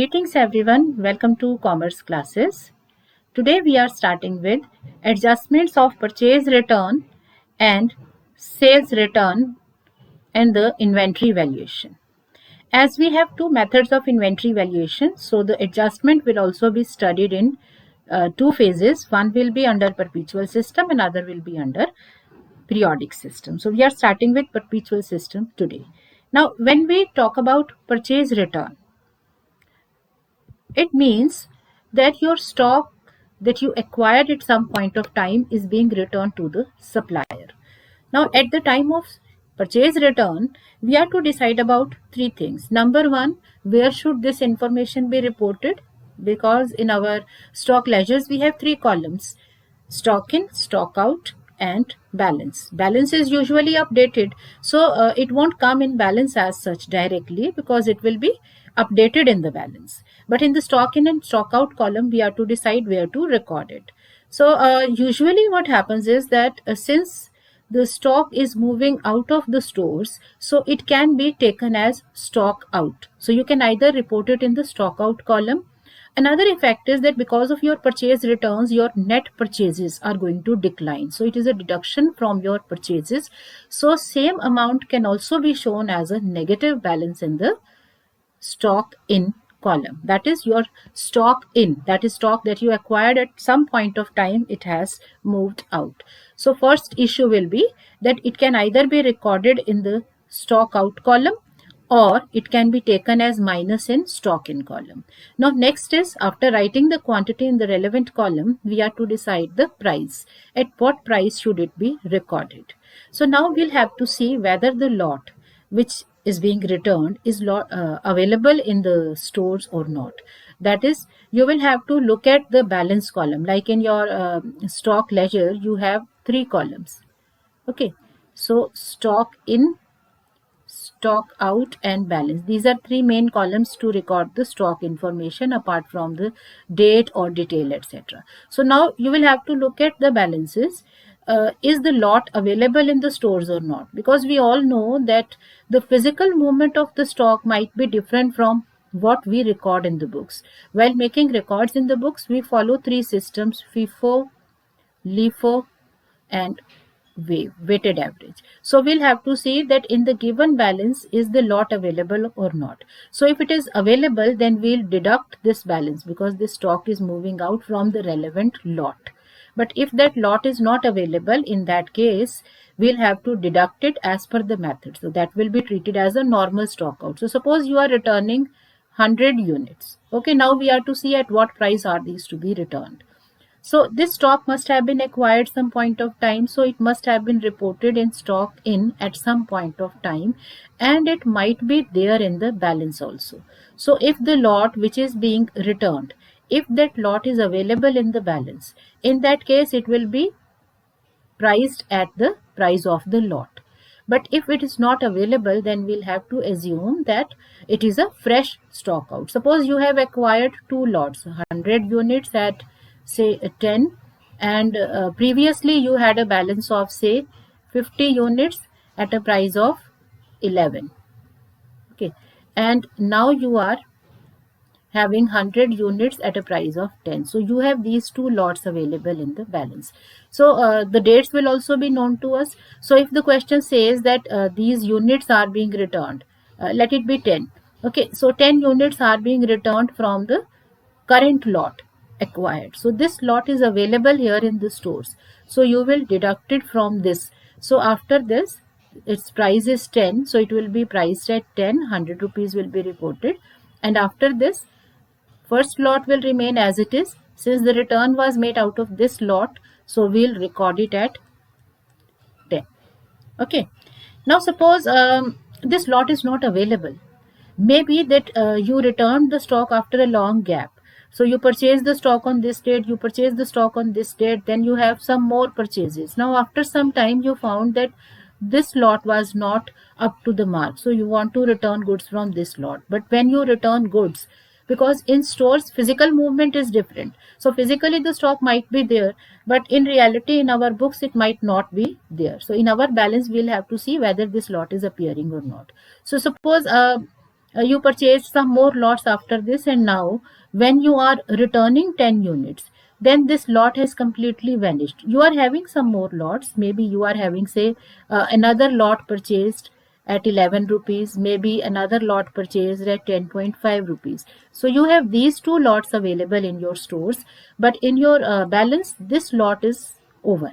Greetings everyone, welcome to Commerce classes. Today we are starting with adjustments of purchase return and sales return and the inventory valuation. As we have two methods of inventory valuation, so the adjustment will also be studied in two phases. One will be under perpetual system, another will be under periodic system. So we are starting with perpetual system today. Now when we talk about purchase return, it means that your stock that you acquired at some point of time is being returned to the supplier. Now, at the time of purchase return, we have to decide about three things. Number one, where should this information be reported? Because in our stock ledgers, we have three columns: stock in, stock out, and balance. Balance is usually updated, so it won't come in balance as such directly because it will be updated in the balance. But in the stock in and stock out column, we have to decide where to record it. So usually what happens is that since the stock is moving out of the stores, so it can be taken as stock out. So you can either report it in the stock out column. Another effect is that because of your purchase returns, your net purchases are going to decline. So it is a deduction from your purchases. So same amount can also be shown as a negative balance in the stock in column. That is your stock in, that is stock that you acquired at some point of time, it has moved out. So first issue will be that it can either be recorded in the stock out column or it can be taken as minus in stock in column. Now next is, after writing the quantity in the relevant column, we are to decide the price. At what price should it be recorded? So now we'll have to see whether the lot which is being returned is available in the stores or not. That is, you will have to look at the balance column. Like in your stock ledger, you have three columns. Okay, so stock in, stock out, and balance. These are three main columns to record the stock information apart from the date or detail, etc. So now you will have to look at the balances. Is the lot available in the stores or not? Because we all know that the physical movement of the stock might be different from what we record in the books. While making records in the books, we follow three systems: FIFO, LIFO, and weighted average. So we'll have to see that in the given balance, is the lot available or not. So if it is available, then we'll deduct this balance because this stock is moving out from the relevant lot. But if that lot is not available, in that case, we'll have to deduct it as per the method. So that will be treated as a normal stock out. So suppose you are returning 100 units. Okay, now we are to see at what price are these to be returned. So this stock must have been acquired some point of time. So it must have been reported in stock in at some point of time, and it might be there in the balance also. So if the lot which is being returned, if that lot is available in the balance, in that case it will be priced at the price of the lot. But if it is not available, then we'll have to assume that it is a fresh stock out. Suppose you have acquired two lots, 100 units at say 10, and previously you had a balance of say 50 units at a price of 11. Okay, and now you are having 100 units at a price of 10. So you have these two lots available in the balance. So the dates will also be known to us. So if the question says that these units are being returned, let it be 10. Okay, so 10 units are being returned from the current lot acquired. So this lot is available here in the stores. So you will deduct it from this. So after this, its price is 10. So it will be priced at 10. 100 rupees will be reported. And after this, first lot will remain as it is. Since the return was made out of this lot, so we'll record it at 10. Okay. Now suppose this lot is not available. Maybe that you returned the stock after a long gap. So you purchase the stock on this date, you purchase the stock on this date, then you have some more purchases. Now after some time you found that this lot was not up to the mark. So you want to return goods from this lot. But when you return goods, because in stores physical movement is different, so physically the stock might be there, but in reality in our books it might not be there. So in our balance we'll have to see whether this lot is appearing or not. So suppose You purchased some more lots after this, and now when you are returning 10 units, then this lot has completely vanished. You are having some more lots. Maybe you are having, say, another lot purchased at 11 rupees, maybe another lot purchased at 10.5 rupees. So you have these two lots available in your stores, but in your balance, this lot is over.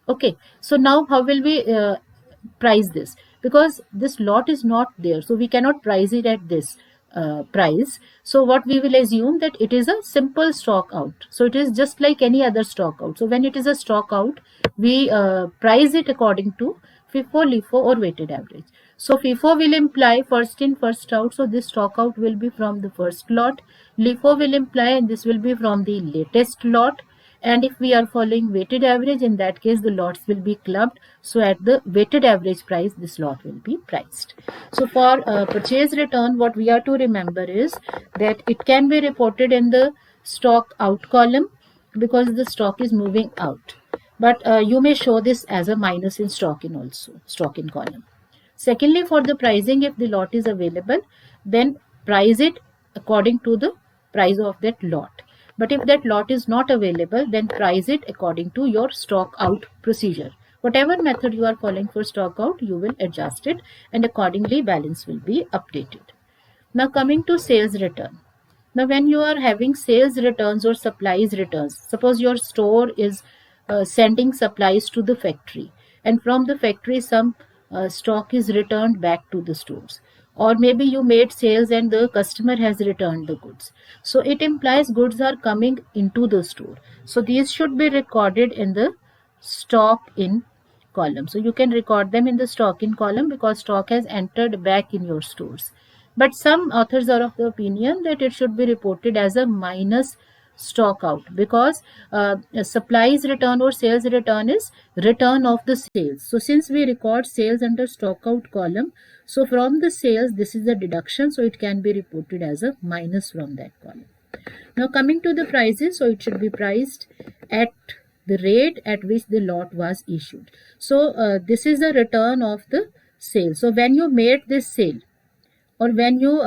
Okay, so now how will we price this? Because this lot is not there, so we cannot price it at this price. So what we will assume that it is a simple stock out. So it is just like any other stock out. So when it is a stock out, we price it according to FIFO, LIFO or weighted average. So FIFO will imply first in, first out. So this stock out will be from the first lot. LIFO will imply, and this will be from the latest lot. And if we are following weighted average, in that case the lots will be clubbed, so at the weighted average price this lot will be priced. So for purchase return, what we are to remember is that it can be reported in the stock out column because the stock is moving out, but you may show this as a minus in stock in, also stock in column. Secondly, for the pricing, if the lot is available, then price it according to the price of that lot. But if that lot is not available, then price it according to your stock out procedure. Whatever method you are following for stock out, you will adjust it, and accordingly balance will be updated. Now coming to sales return. Now when you are having sales returns or supplies returns, suppose your store is sending supplies to the factory, and from the factory some stock is returned back to the stores, or maybe you made sales and the customer has returned the goods. So it implies goods are coming into the store. So these should be recorded in the stock in column. So you can record them in the stock in column because stock has entered back in your stores. But some authors are of the opinion that it should be reported as a minus stock out, because supplies return or sales return is return of the sales. So since we record sales under stock out column, so from the sales this is a deduction, so it can be reported as a minus from that column. Now coming to the prices, so it should be priced at the rate at which the lot was issued. So this is a return of the sale. So when you made this sale, or when you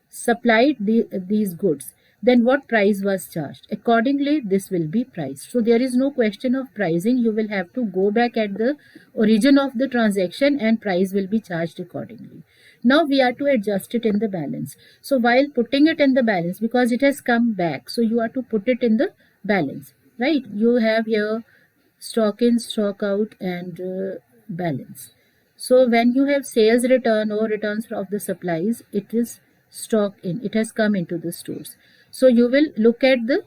supplied these goods, then what price was charged? Accordingly, this will be priced. So there is no question of pricing. You will have to go back at the origin of the transaction and price will be charged accordingly. Now we are to adjust it in the balance. So while putting it in the balance, because it has come back, so you are to put it in the balance, right? You have here stock in, stock out, and balance. So when you have sales return or returns of the supplies, it is stock in, it has come into the stores. So you will look at the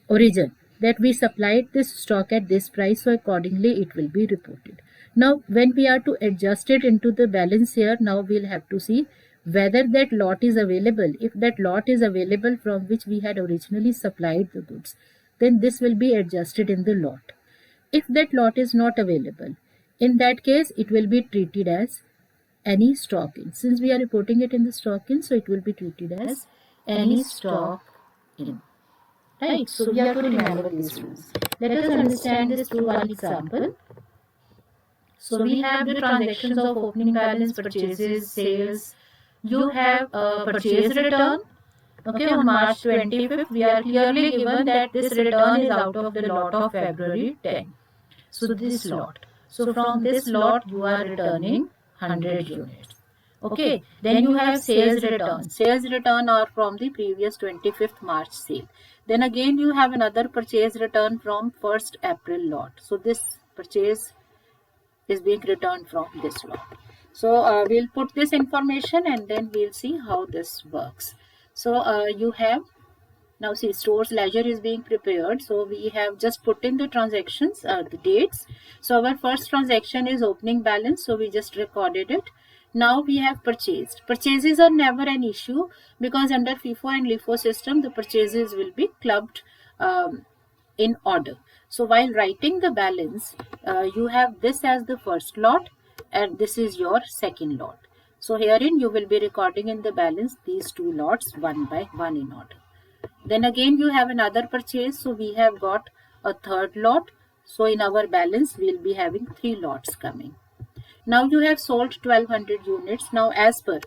origin that we supplied this stock at this price, so accordingly it will be reported. Now when we are to adjust it into the balance here, now we'll have to see whether that lot is available. If that lot is available from which we had originally supplied the goods, then this will be adjusted in the lot. If that lot is not available, in that case it will be treated as any stock in. Since we are reporting it in the stock in, so it will be treated as any stock in. Right, so we have to remember these rules. Let us understand this through one example. So we have the transactions of opening balance, purchases, sales. You have a purchase return. Okay, on March 25th, we are clearly given that this return is out of the lot of February 10. So this lot. So from this lot, you are returning 100 units. Okay, then you have sales return. Sales return are from the previous 25th March sale. Then again you have another purchase return from 1st April lot. So this purchase is being returned from this lot. So we'll put this information and then we'll see how this works. So you have, now see, store's ledger is being prepared. So we have just put in the transactions, the dates. So our first transaction is opening balance. So we just recorded it. Now we have purchased. Purchases are never an issue because under FIFO and LIFO system, the purchases will be clubbed in order. So while writing the balance, you have this as the first lot and this is your second lot. So herein you will be recording in the balance these two lots one by one in order. Then again you have another purchase. So we have got a third lot. So in our balance we will be having three lots coming. Now you have sold 1200 units. Now as per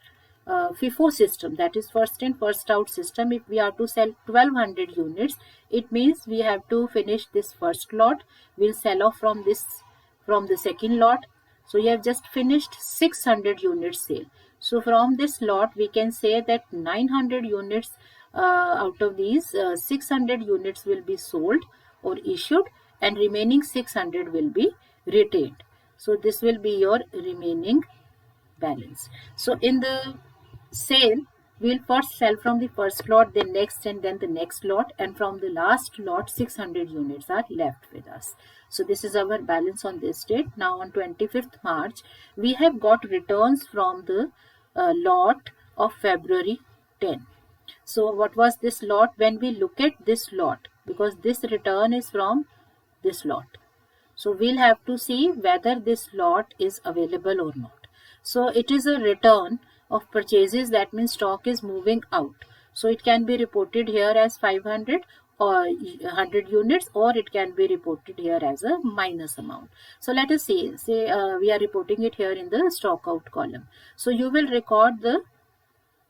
FIFO system, that is first in first out system, if we are to sell 1200 units, it means we have to finish this first lot. We'll sell off from the second lot. So you have just finished 600 units sale. So from this lot we can say that 900 units out of these 600 units will be sold or issued, and remaining 600 will be retained. So this will be your remaining balance. So in the sale, we'll first sell from the first lot, then next, and then the next lot, and from the last lot 600 units are left with us. So this is our balance on this date. Now on 25th March, we have got returns from the lot of February 10. So what was this lot? When we look at this lot, because this return is from this lot, so we'll have to see whether this lot is available or not. So it is a return of purchases, that means stock is moving out. So it can be reported here as 500 or 100 units, or it can be reported here as a minus amount. So let us see, we are reporting it here in the stock out column. So you will record the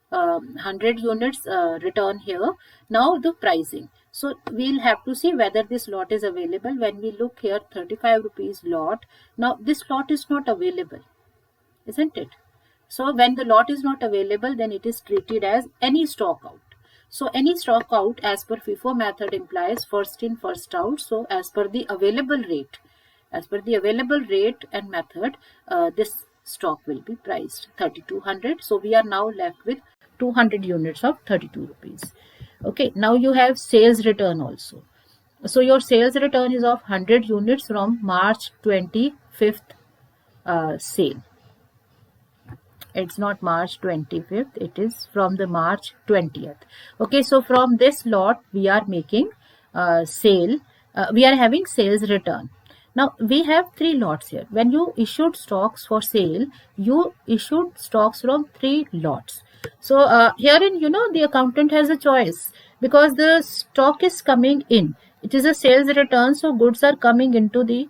100 units return here. Now the pricing. So we'll have to see whether this lot is available. When we look here, 35 rupees lot. Now this lot is not available, isn't it? So when the lot is not available, then it is treated as any stock out. So any stock out as per FIFO method implies first in first out. So as per the available rate, and method, this stock will be priced 3200. So we are now left with 200 units of 32 rupees. Okay, now you have sales return also. So your sales return is of 100 units from March 25th sale. It's not March 25th, it is from the March 20th. Okay, so from this lot we are making we are having sales return. Now we have 3 lots here. When you issued stocks for sale, you issued stocks from 3 lots. So herein, the accountant has a choice, because the stock is coming in. It is a sales return, so goods are coming into the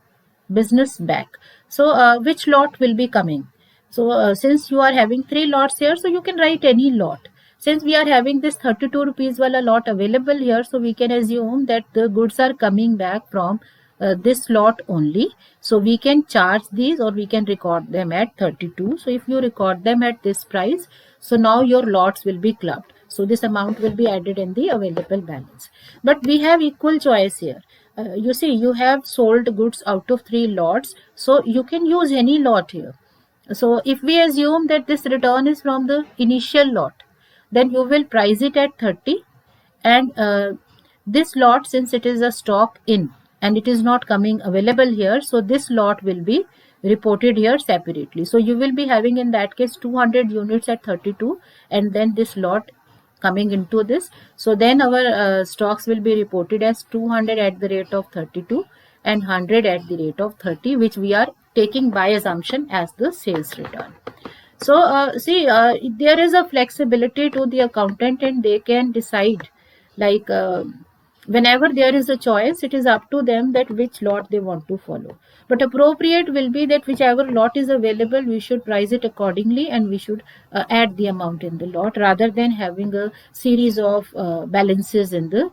business back. So which lot will be coming? So since you are having 3 lots here, so you can write any lot. Since we are having this 32 rupees wala lot available here, so we can assume that the goods are coming back from this lot only. So we can charge these, or we can record them at 32. So if you record them at this price, so now your lots will be clubbed. So this amount will be added in the available balance. But we have equal choice here. You see, you have sold goods out of 3 lots. So you can use any lot here. So if we assume that this return is from the initial lot, then you will price it at 30. And this lot, since it is a stock in and it is not coming available here, so this lot will be reported here separately. So you will be having in that case 200 units at 32, and then this lot coming into this. So then our stocks will be reported as 200 at the rate of 32 and 100 at the rate of 30, which we are taking by assumption as the sales return. So there is a flexibility to the accountant, and they can decide, like whenever there is a choice, it is up to them that which lot they want to follow. But appropriate will be that whichever lot is available, we should price it accordingly, and we should add the amount in the lot, rather than having a series of balances in the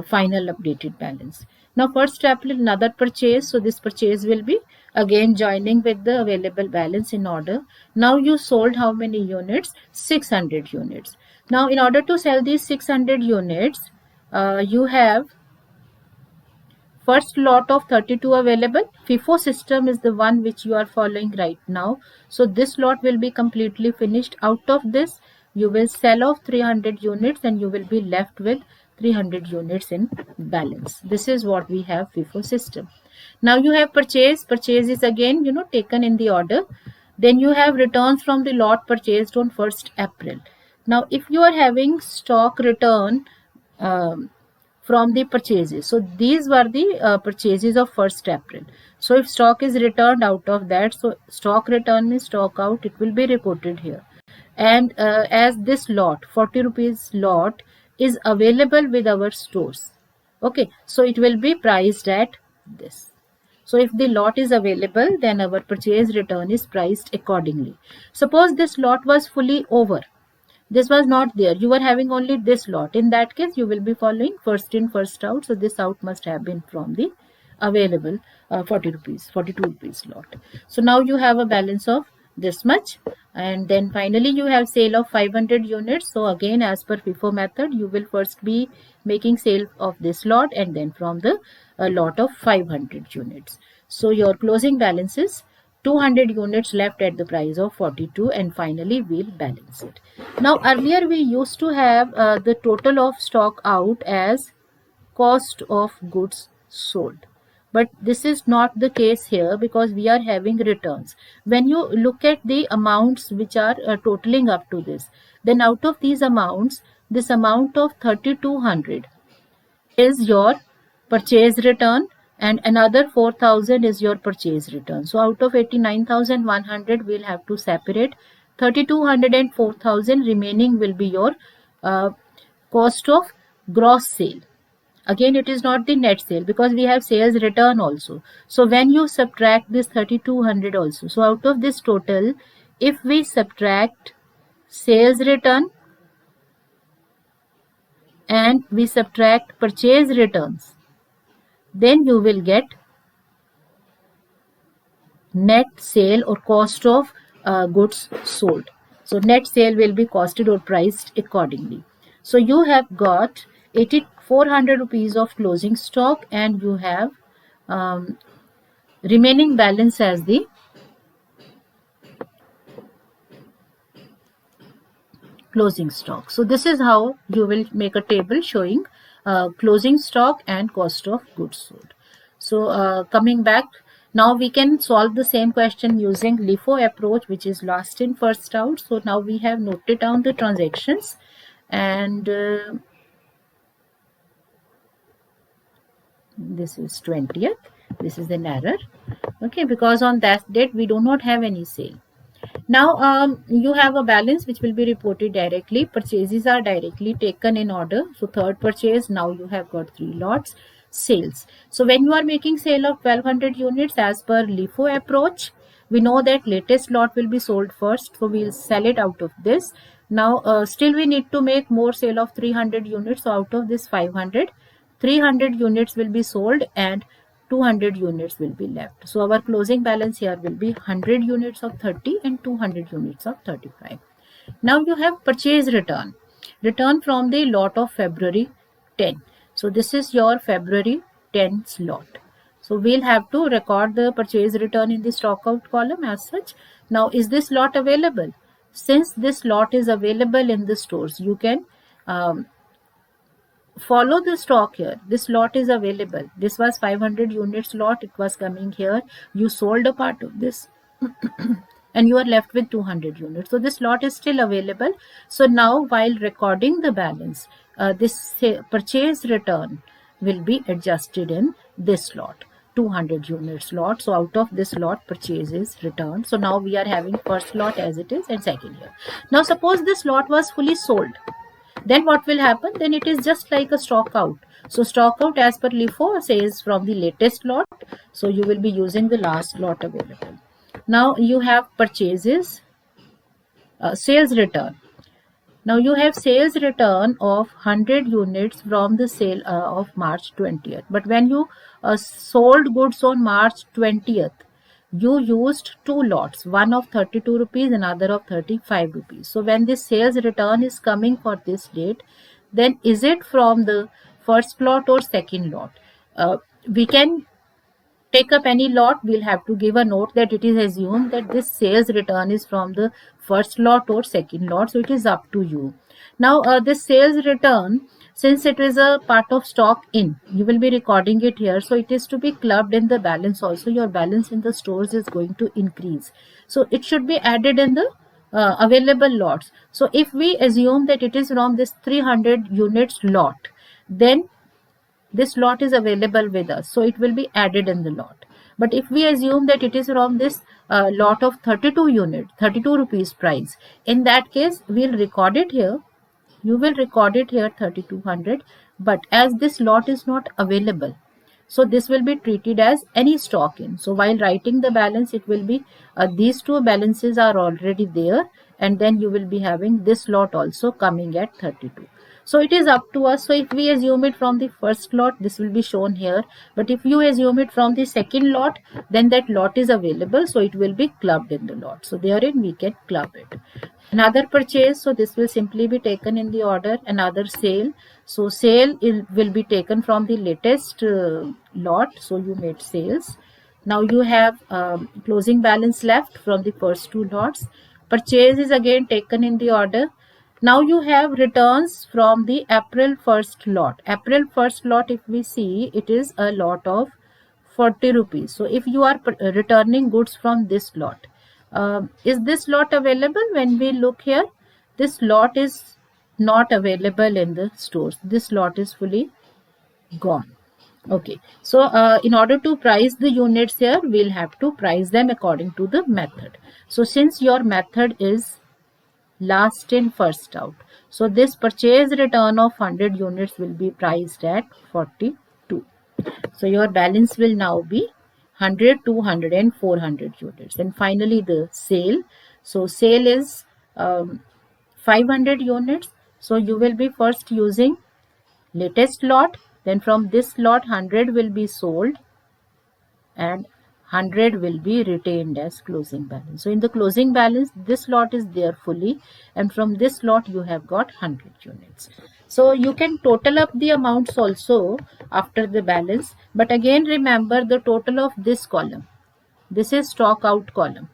final updated balance. Now first April, another purchase. So this purchase will be again joining with the available balance in order. Now you sold how many units? 600 units. Now in order to sell these 600 units, you have first lot of 32 available. FIFO system is the one which you are following right now. So this lot will be completely finished. Out of this, you will sell off 300 units, and you will be left with 300 units in balance. This is what we have FIFO system. Now you have purchase. Purchase is again, taken in the order. Then you have returns from the lot purchased on 1st April. Now if you are having stock return from the purchases, so these were the purchases of 1st April. So if stock is returned out of that, so stock return means stock out, it will be reported here. And as this lot, 40 rupees lot, is available with our stores, okay, so it will be priced at this. So if the lot is available, then our purchase return is priced accordingly. Suppose this lot was fully over. This was not there. You were having only this lot. In that case, you will be following first in, first out. So this out must have been from the available 40 rupees, 42 rupees lot. So now you have a balance of this much. And then finally you have sale of 500 units. So again, as per FIFO method, you will first be making sale of this lot and then from the lot of 500 units. So your closing balance is 200 units left at the price of 42, and finally we'll balance it. Now earlier we used to have the total of stock out as cost of goods sold, but this is not the case here because we are having returns. When you look at the amounts which are totaling up to this, then out of these amounts, this amount of 3200 is your purchase return and another 4000 is your purchase return. So out of 89,100 we'll have to separate 3200 and 4000. Remaining will be your cost of gross sale. Again, it is not the net sale because we have sales return also. So when you subtract this 3200 also, so out of this total, if we subtract sales return and we subtract purchase returns, then you will get net sale or cost of goods sold. So net sale will be costed or priced accordingly. So you have got 8400 rupees of closing stock and you have remaining balance as the closing stock. So this is how you will make a table showing closing stock and cost of goods sold. So coming back, now we can solve the same question using LIFO approach, which is last in first out. So now we have noted down the transactions and this is 20th. This is an error. Okay, because on that date we do not have any sale. Now you have a balance which will be reported directly. Purchases are directly taken in order. So third purchase, now you have got 3 lots. Sales. So when you are making sale of 1200 units as per LIFO approach, we know that latest lot will be sold first. So we'll sell it out of this. Now still we need to make more sale of 300 units. So out of this 500, 300 units will be sold and 200 units will be left. So our closing balance here will be 100 units of 30 and 200 units of 35. Now you have purchase return. Return from the lot of February 10. So this is your February 10 lot. So we'll have to record the purchase return in the stock out column as such. Now is this lot available? Since this lot is available in the stores, you can follow the stock here. This lot is available. This was 500 units lot. It was coming here. You sold a part of this and you are left with 200 units. So this lot is still available. So now while recording the balance, this purchase return will be adjusted in this lot, 200 units lot. So out of this lot, purchase is returned. So now we are having first lot as it is and second here. Now suppose this lot was fully sold. Then what will happen? Then it is just like a stock out. So stock out as per LIFO says from the latest lot. So you will be using the last lot available. Now you have purchases, sales return. Now you have sales return of 100 units from the sale of March 20th. But when you sold goods on March 20th, you used 2 lots, one of 32 rupees, another of 35 rupees. So when this sales return is coming for this date, then is it from the first lot or second lot? We can take up any lot. We'll have to give a note that it is assumed that this sales return is from the first lot or second lot. So it is up to you. Now this sales return, since it is a part of stock in, you will be recording it here. So it is to be clubbed in the balance also. Your balance in the stores is going to increase. So it should be added in the available lots. So if we assume that it is from this 300 units lot, then this lot is available with us. So it will be added in the lot. But if we assume that it is from this lot of 32 units, 32 rupees price, in that case, we'll record it here. You will record it here 3200. But as this lot is not available, So this will be treated as any stock in. So while writing the balance, it will be these two balances are already there, and then you will be having this lot also coming at 32. So it is up to us. So if we assume it from the first lot, this will be shown here. But if you assume it from the second lot, then that lot is available. So it will be clubbed in the lot. So therein we can club it. Another purchase, so this will simply be taken in the order. Another sale, so sale will be taken from the latest lot. So you made sales. Now you have closing balance left from the first two lots. Purchase is again taken in the order. Now you have returns from the April 1st lot. April 1st lot, if we see, it is a lot of 40 rupees. So if you are returning goods from this lot, is this lot available? When we look here, this lot is not available in the stores. This lot is fully gone. Okay, so in order to price the units here, we'll have to price them according to the method. So since your method is last in first out, so this purchase return of 100 units will be priced at 42. So your balance will now be 100, 200 and 400 units. And finally the sale. So sale is 500 units. So you will be first using latest lot. Then from this lot 100 will be sold and 100 will be retained as closing balance. So in the closing balance, this lot is there fully, and from this lot you have got 100 units. So you can total up the amounts also after the balance, but again remember the total of this column. This is stock out column.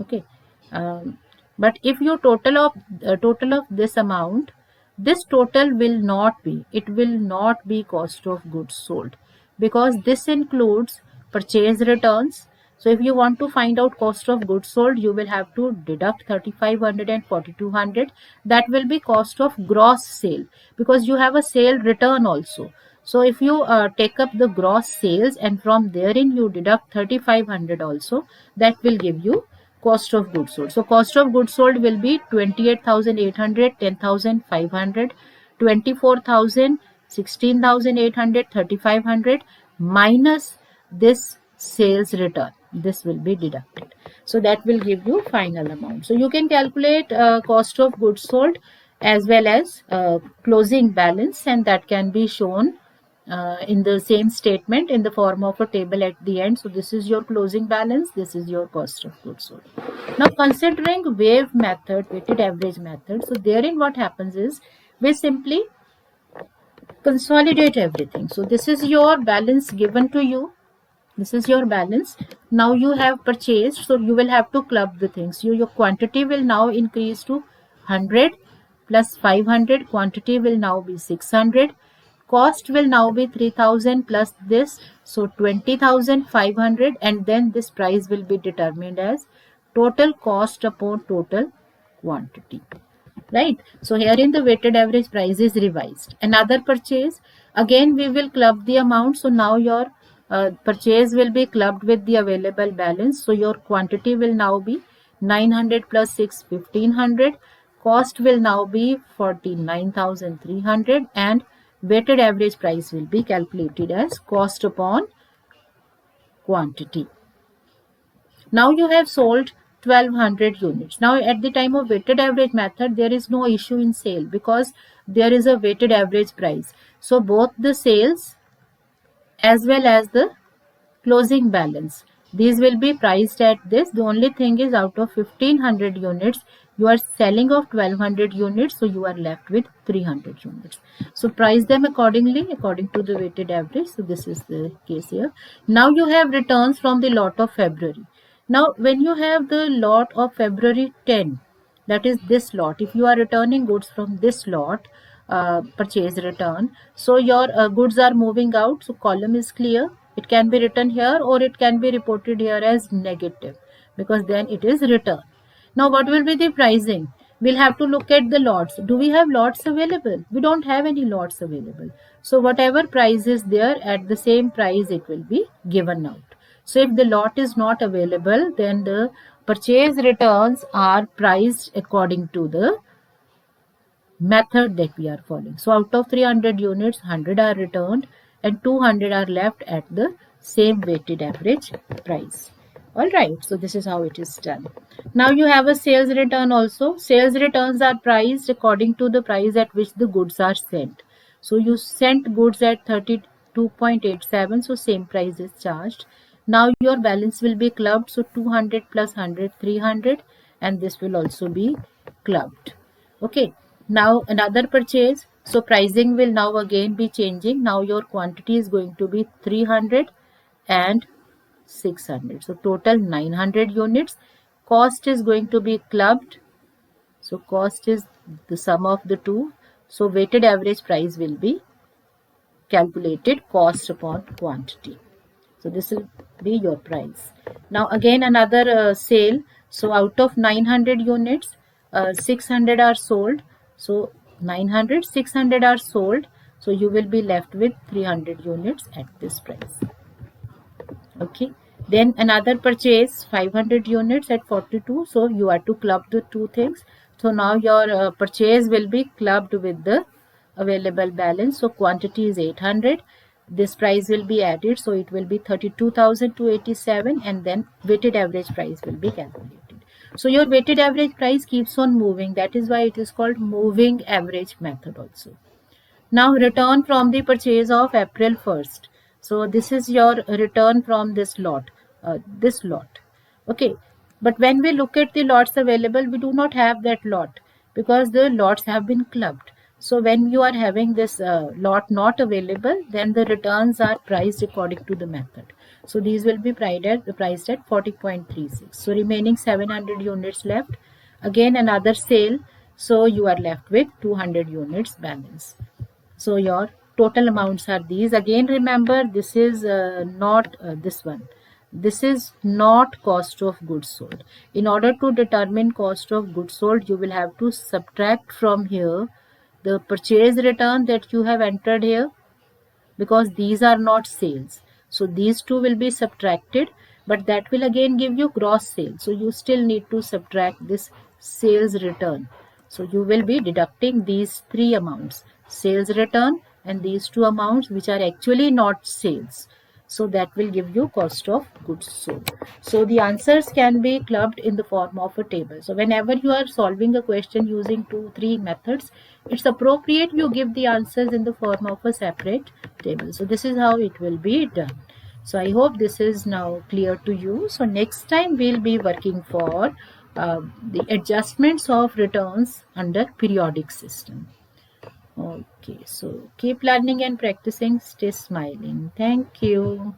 Okay. Um, but if you total of this amount, this total will not be cost of goods sold, because this includes purchase returns. So if you want to find out cost of goods sold, you will have to deduct 3500 and 4200. That will be cost of gross sale, because you have a sale return also. So if you take up the gross sales and from therein you deduct 3500 also, that will give you cost of goods sold. So cost of goods sold will be 28,800, 10,500, 24,000, 16,800, 3,500 minus this sales return. This will be deducted. So that will give you final amount. So you can calculate cost of goods sold as well as closing balance, and that can be shown in the same statement in the form of a table at the end. So this is your closing balance, this is your cost of goods sold. Now considering wave method, weighted average method, so therein what happens is we simply consolidate everything. So this is your balance given to you. This is your balance. Now you have purchased, so you will have to club the things. Your quantity will now increase to 100 plus 500. Quantity will now be 600. Cost will now be 3000 plus this, so 20,500, and then this price will be determined as total cost upon total quantity. Right. So herein the weighted average price is revised. Another purchase, again we will club the amount. So now your purchase will be clubbed with the available balance. So your quantity will now be 900 plus 6, 1500. Cost will now be 49,300, and weighted average price will be calculated as cost upon quantity. Now you have sold 1200 units. Now at the time of weighted average method, there is no issue in sale because there is a weighted average price. So both the sales as well as the closing balance, these will be priced at this. The only thing is, out of 1500 units, you are selling of 1200 units, so you are left with 300 units. So price them accordingly according to the weighted average. So this is the case here. Now you have returns from the lot of February. Now when you have the lot of February 10, that is this lot, if you are returning goods from this lot, purchase return, so your goods are moving out, so column is clear. It can be written here or it can be reported here as negative, because then it is return. Now what will be the pricing? We'll have to look at the lots. Do we have lots available? We don't have any lots available. So whatever price is there, at the same price it will be given out. So if the lot is not available, then the purchase returns are priced according to the method that we are following. So out of 300 units, 100 are returned and 200 are left at the same weighted average price. Alright, so this is how it is done. Now you have a sales return also. Sales returns are priced according to the price at which the goods are sent. So you sent goods at 32.87, so same price is charged. Now your balance will be clubbed, so 200 plus 100, 300, and this will also be clubbed. Okay, now another purchase. So pricing will now again be changing. Now your quantity is going to be 300 and 600. So total 900 units. Cost is going to be clubbed. So cost is the sum of the two. So weighted average price will be calculated cost upon quantity. So this will be your price. Now again another sale. So out of 900 units, 600 are sold. So 900, 600 are sold. So you will be left with 300 units at this price. Okay. Then another purchase 500 units at 42. So you are to club the two things. So now your purchase will be clubbed with the available balance. So quantity is 800. This price will be added. So it will be 32,287, and then weighted average price will be calculated. So your weighted average price keeps on moving. That is why it is called moving average method also. Now return from the purchase of April 1st. So this is your return from this lot. Okay. But when we look at the lots available, we do not have that lot because the lots have been clubbed. So when you are having this lot not available, then the returns are priced according to the method. So these will be priced at 40.36. So remaining 700 units left. Again another sale. So you are left with 200 units balance. So your total amounts are these. Again remember, this is not this one. This is not cost of goods sold. In order to determine cost of goods sold, you will have to subtract from here the purchase return that you have entered here, because these are not sales. So these two will be subtracted, but that will again give you gross sales. So you still need to subtract this sales return. So you will be deducting these three amounts, sales return and these two amounts which are actually not sales. So that will give you cost of goods sold. So the answers can be clubbed in the form of a table. So whenever you are solving a question using 2-3 methods, it's appropriate you give the answers in the form of a separate table. So this is how it will be done. So I hope this is now clear to you. So next time we'll be working for the adjustments of returns under periodic system. Okay, so keep learning and practicing. Stay smiling. Thank you.